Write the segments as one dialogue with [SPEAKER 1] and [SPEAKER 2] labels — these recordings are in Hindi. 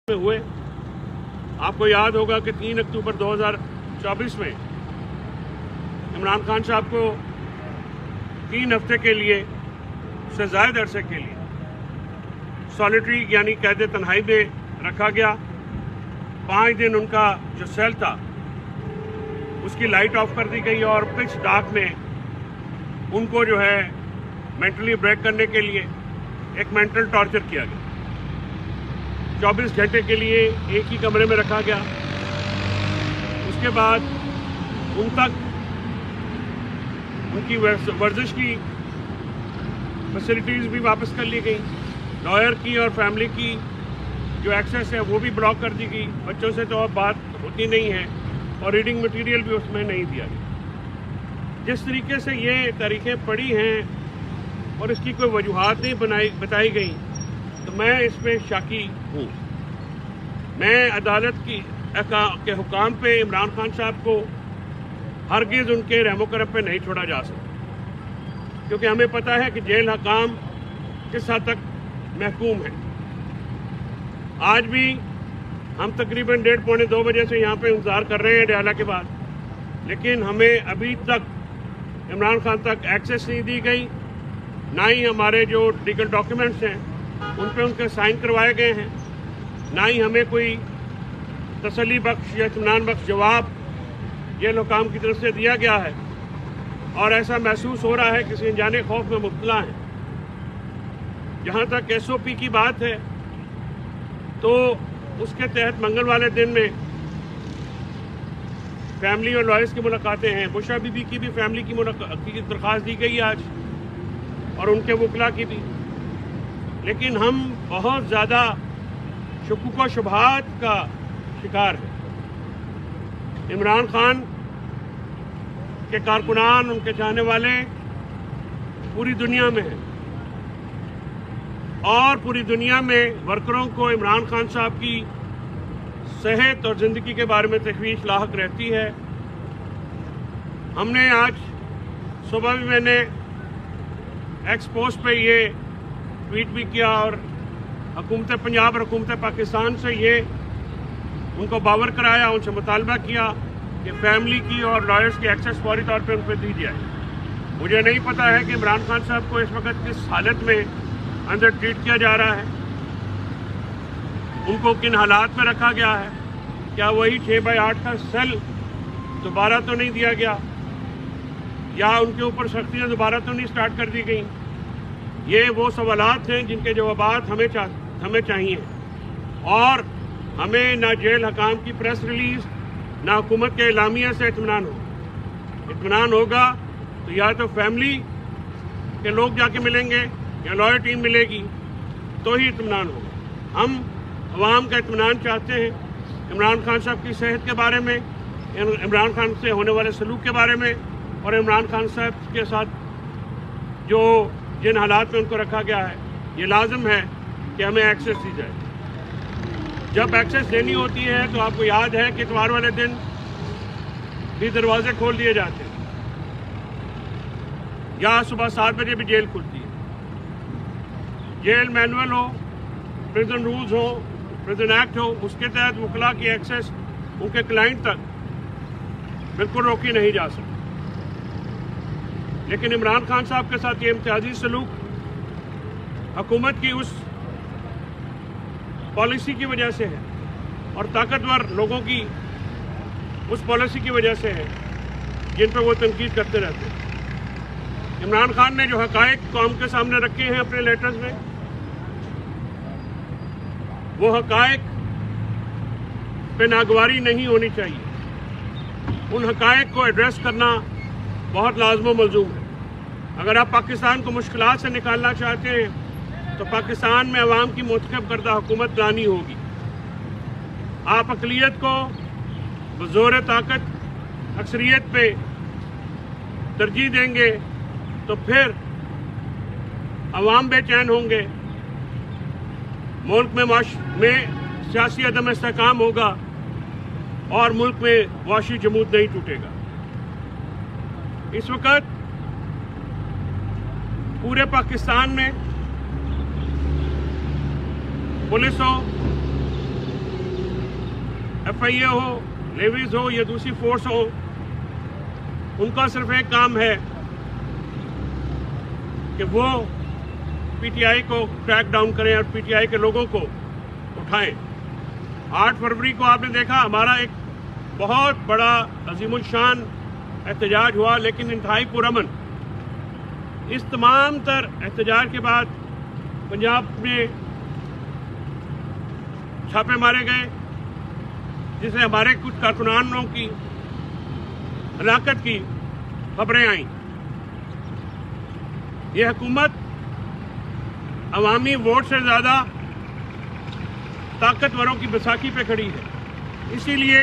[SPEAKER 1] में हुए। आपको याद होगा कि 3 अक्टूबर 2024 में इमरान खान साहब को 3 हफ्ते के लिए से ज़ायद अरसे के लिए सॉलिटरी यानी कैद तन्हाई में रखा गया। 5 दिन उनका जो सेल था उसकी लाइट ऑफ कर दी गई और पिच डार्क में उनको जो है मेंटली ब्रेक करने के लिए एक मेंटल टॉर्चर किया गया। 24 घंटे के लिए एक ही कमरे में रखा गया। उसके बाद उन तक उनकी वर्जिश की फैसिलिटीज़ भी वापस कर ली गई। लॉयर की और फैमिली की जो एक्सेस है वो भी ब्लॉक कर दी गई। बच्चों से तो अब बात होती नहीं है और रीडिंग मटेरियल भी उसमें नहीं दिया गया। जिस तरीके से ये तारीखें पड़ी हैं और इसकी कोई वजूहात नहीं बताई गई तो मैं इसमें शाकी हूँ। मैं अदालत के हुकाम पे इमरान खान साहब को हरगिज़ उनके रहमो करम पे नहीं छोड़ा जा सकता, क्योंकि हमें पता है कि जेल हकाम किस हद तक महकूम है। आज भी हम तकरीबन 1:30-2 बजे से यहाँ पे इंतज़ार कर रहे हैं डयाला के बाद, लेकिन हमें अभी तक इमरान खान तक एक्सेस नहीं दी गई। ना ही हमारे जो लीगल डॉक्यूमेंट्स हैं उन पे उनके साइन करवाए गए हैं, ना ही हमें कोई तसल्ली बख्श या इत्मीनान बख्श जवाब जेल हुकाम की तरफ से दिया गया है। और ऐसा महसूस हो रहा है किसी अनजाने खौफ में मुब्तला है। जहाँ तक SOP की बात है तो उसके तहत मंगल वाले दिन में फैमिली और लॉयर्स की मुलाकातें हैं। बुशरा बीबी की भी फैमिली की दरख्वास्त दी गई आज और उनके वकला की भी। लेकिन हम बहुत ज़्यादा शुकूक व शुबहात का शिकार हैं। इमरान खान के कारकुनान, उनके चाहने वाले पूरी दुनिया में हैं और पूरी दुनिया में वर्करों को इमरान खान साहब की सेहत और ज़िंदगी के बारे में तशवीश लाहक रहती है। हमने आज सुबह भी मैंने एक्स पोस्ट पे ये ट्वीट भी किया और हुकूमत पंजाब और हुकूमत पाकिस्तान से ये उनको बावर कराया, उनसे मुतालबा किया कि फैमिली की और लॉयर्स की एक्सेस फौरी तौर पे उन पर दी जाए। मुझे नहीं पता है कि इमरान खान साहब को इस वक्त किस हालत में अंदर ट्रीट किया जा रहा है, उनको किन हालात में रखा गया है। क्या वही 6x8 का सेल दोबारा तो नहीं दिया गया या उनके ऊपर सख्तियाँ दोबारा तो नहीं स्टार्ट कर दी गई? ये वो सवालात हैं जिनके जवाबात हमें चाहिए। और हमें ना जेल हकाम की प्रेस रिलीज़ ना हुकूमत के एलामिया से इत्मीनान होगा तो या तो फैमिली के लोग जाके मिलेंगे या लॉयर टीम मिलेगी तो ही इत्मीनान होगा। हम अवाम का इत्मीनान चाहते हैं इमरान खान साहब की सेहत के बारे में, इमरान खान से होने वाले सलूक के बारे में और इमरान खान साहब के साथ जो जिन हालात में उनको रखा गया है। ये लाजम है कि हमें एक्सेस दी जाए। जब एक्सेस देनी होती है तो आपको याद है कि इतवार वाले दिन भी दरवाजे खोल दिए जाते हैं या सुबह 7 बजे भी जेल खुलती है। जेल मैनुअल हो, प्रिजन रूल्स हो, प्रिजन एक्ट हो, उसके तहत वकला की एक्सेस उनके क्लाइंट तक बिल्कुल रोकी नहीं जा सकती। लेकिन इमरान खान साहब के साथ ये इम्तियाजी सलूक हुकूमत की उस पॉलिसी की वजह से है और ताकतवर लोगों की उस पॉलिसी की वजह से है जिन पर वो तनकीद करते रहते हैं। इमरान खान ने जो हकायक कौम के सामने रखे हैं अपने लेटर्स में, वो हकायक पे नागवारी नहीं होनी चाहिए। उन हकायक को एड्रेस करना बहुत लाज़िम व मलज़ूम है। अगर आप पाकिस्तान को मुश्किलात से निकालना चाहते हैं तो पाकिस्तान में अवाम की मुंतखब करदा हुकूमत लानी होगी। आप अक़लियत को बज़ोर ताकत अक्सरियत पे तरजीह देंगे तो फिर अवाम बेचैन होंगे, मुल्क में सियासी अदम इस्तेहकाम होगा और मुल्क में वाशी जमूद नहीं टूटेगा। इस वक्त पूरे पाकिस्तान में पुलिस हो, FIA हो, लेवीज हो या दूसरी फोर्स हो, उनका सिर्फ एक काम है कि वो PTI को क्रैक डाउन करें और PTI के लोगों को उठाएं। 8 फरवरी को आपने देखा हमारा एक बहुत बड़ा अजीमुल शान एहतजाज हुआ, लेकिन इंतहाई पुरअमन। इस तमाम तर एहतजाज के बाद पंजाब में छापे मारे गए, जिससे हमारे कुछ कारकुनानों की हलाकत की खबरें आईं। ये हुकूमत अवामी वोट से ज़्यादा ताकतवरों की बैसाखी पे खड़ी है। इसीलिए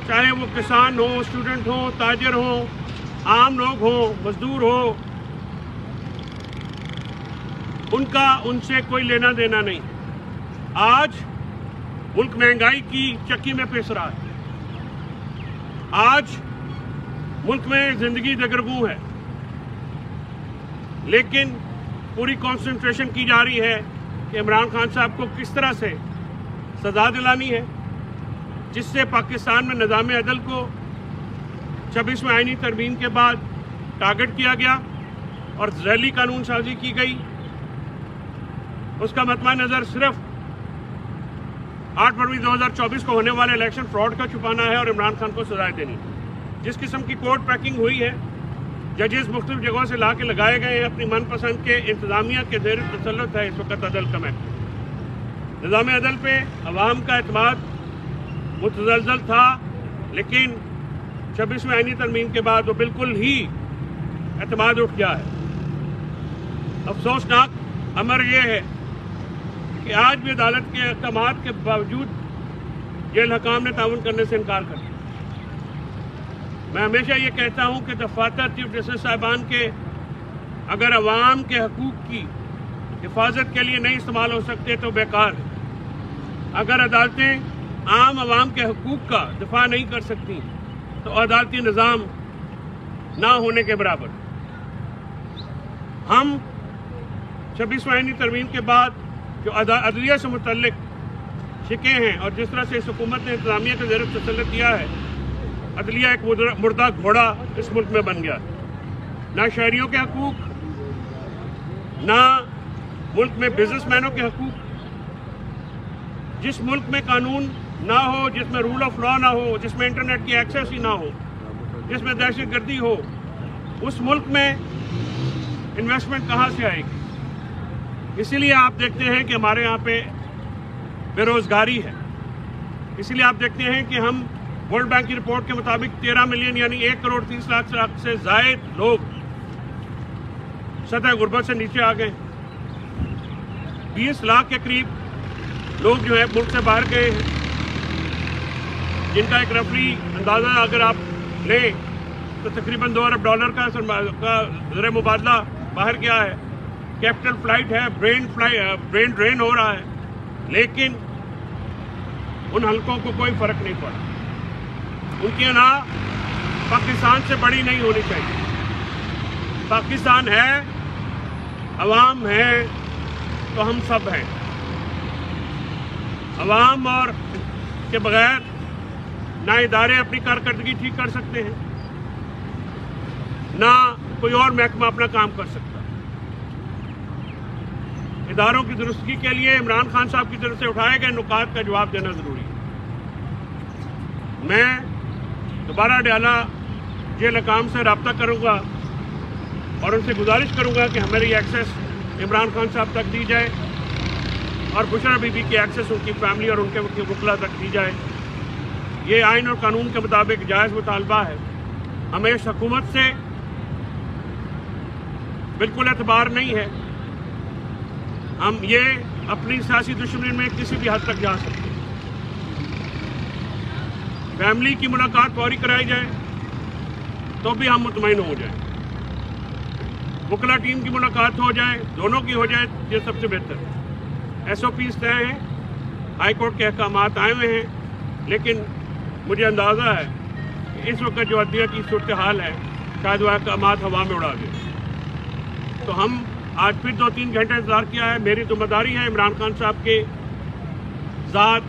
[SPEAKER 1] चाहे वो किसान हो, स्टूडेंट हो, ताजर हो, आम लोग हो, मजदूर हो, उनका उनसे कोई लेना देना नहीं। आज मुल्क महंगाई की चक्की में पिस रहा है। आज मुल्क में जिंदगी दगरगू है, लेकिन पूरी कंसंट्रेशन की जा रही है कि इमरान खान साहब को किस तरह से सजा दिलानी है, जिससे पाकिस्तान में निज़ाम अदल को 26वें आईनी तरमीम के बाद टारगेट किया गया और झैली कानून साजी की गई। उसका मतमा नज़र सिर्फ 8 फरवरी 2024 को होने वाले इलेक्शन फ्रॉड का छुपाना है और इमरान खान को सजाएं देनी। जिस किस्म की कोर्ट पैकिंग हुई है, जजेस मुख्तलिफ जगहों से ला के लगाए गए हैं, अपनी मनपसंद के इंतजामिया के ज़ेर तसल्लुत है इस वक्त अदल का महकमा। निज़ाम अदल पे अवाम का एतमाद मुतज़लज़ल था, लेकिन 26वें आईनी तरमीम के बाद वो बिल्कुल ही एतमाद उठ गया है। अफसोसनाक अमर ये है कि आज भी अदालत के अहकामात के बावजूद जेल हकाम ने ताउन करने से इनकार कर दिया। मैं हमेशा ये कहता हूँ कि दफातर चीफ जस्टिस साहिबान के अगर अवाम के हकूक़ की हिफाजत के लिए नहीं इस्तेमाल हो सकते तो बेकार है। अगर अदालतें आम अवाम के हकूक़ का दिफा नहीं कर सकती तो अदालती निज़ाम ना होने के बराबर। हम 26वें आईनी तरमीम के बाद जो अदलिया से मुतल्लिक शिकें हैं और जिस तरह से इस हुकूमत ने इंतजामिया को ज़ेर तसल्लुत दिया है, अदलिया एक मुर्दा घोड़ा इस मुल्क में बन गया। ना शहरियों के हकूक़, ना मुल्क में बिजनेसमैनों के हकूक़। जिस मुल्क में कानून ना हो, जिसमें रूल ऑफ लॉ ना हो, जिसमें इंटरनेट की एक्सेस ही ना हो, जिसमें दहशतगर्दी हो, उस मुल्क में इन्वेस्टमेंट कहाँ से आएगी? इसीलिए आप देखते हैं कि हमारे यहाँ पे बेरोज़गारी है। इसीलिए आप देखते हैं कि हम वर्ल्ड बैंक की रिपोर्ट के मुताबिक 13 मिलियन यानी 1 करोड़ 30 लाख से ज़ायद लोग सतह गुर्बत से नीचे आ गए। 20 लाख के करीब लोग जो है मुल्क से बाहर गए हैं, जिनका एक रफली अंदाज़ा अगर आप लें तो तकरीबन $2 अरब का ज़र मुबादला बाहर गया है। कैपिटल फ्लाइट है, ब्रेन ड्रेन हो रहा है, लेकिन उन हलकों को कोई फ़र्क नहीं पड़ा। उनकी अना पाकिस्तान से बड़ी नहीं होनी चाहिए। पाकिस्तान है, अवाम है, तो हम सब हैं। अवाम और के बगैर ना इदारे अपनी कारकर्दगी ठीक कर सकते हैं, ना कोई और महकमा अपना काम कर सकता। इदारों की दुरुस्तगी के लिए इमरान खान साहब की तरफ से उठाए गए नुकात का जवाब देना ज़रूरी है। मैं दोबारा डयाला जेल हकाम से रब्ता करूँगा और उनसे गुजारिश करूँगा कि हमारी एक्सेस इमरान खान साहब तक दी जाए और बुशरा बीबी की एक्सेस उनकी फैमिली और उनके वकला तक दी जाए। ये आइन और कानून के मुताबिक जायज़ मुतालबा है। हमें इस हुकूमत से बिल्कुल एतबार नहीं है। हम ये अपनी सियासी दुश्मनी में किसी भी हद तक जा सकते हैं। फैमिली की मुलाकात फौरी कराई जाए तो भी हम मुतमईन हो जाएं। वकला टीम की मुलाकात हो जाए, दोनों की हो जाए, ये सबसे बेहतर है। SOPs तय हैं, हाई कोर्ट के अहकामात आए हुए हैं, लेकिन मुझे अंदाज़ा है कि इस वक्त जो अदलिया की सूरत हाल है, शायद वह अहकामात हवा में उड़ा दें। तो हम आज फिर 2-3 घंटे इंतज़ार किया है। मेरी जिम्मेदारी है इमरान खान साहब के ज़ात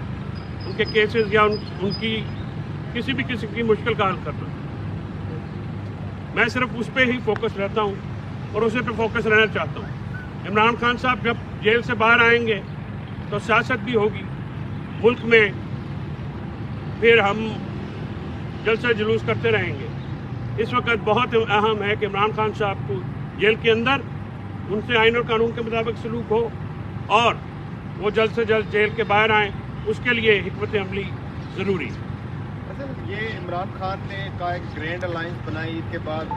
[SPEAKER 1] उनके केसेस या उनकी किसी भी किस्म की मुश्किल का हल करना। मैं सिर्फ उस पर ही फोकस रहता हूँ और उसी पे फोकस रहना चाहता हूँ। इमरान खान साहब जब जेल से बाहर आएंगे तो सियासत भी होगी मुल्क में, फिर हम जलसा जुलूस करते रहेंगे। इस वक्त बहुत अहम है कि इमरान खान साहब को जेल के अंदर उनसे आईन और कानून के मुताबिक सलूक हो और वो जल्द से जल्द जेल के बाहर आएँ। उसके लिए हिकमत अमली ज़रूरी है।
[SPEAKER 2] ये इमरान खान ने का एक ग्रैंड अलायंस बनाई, इसके बाद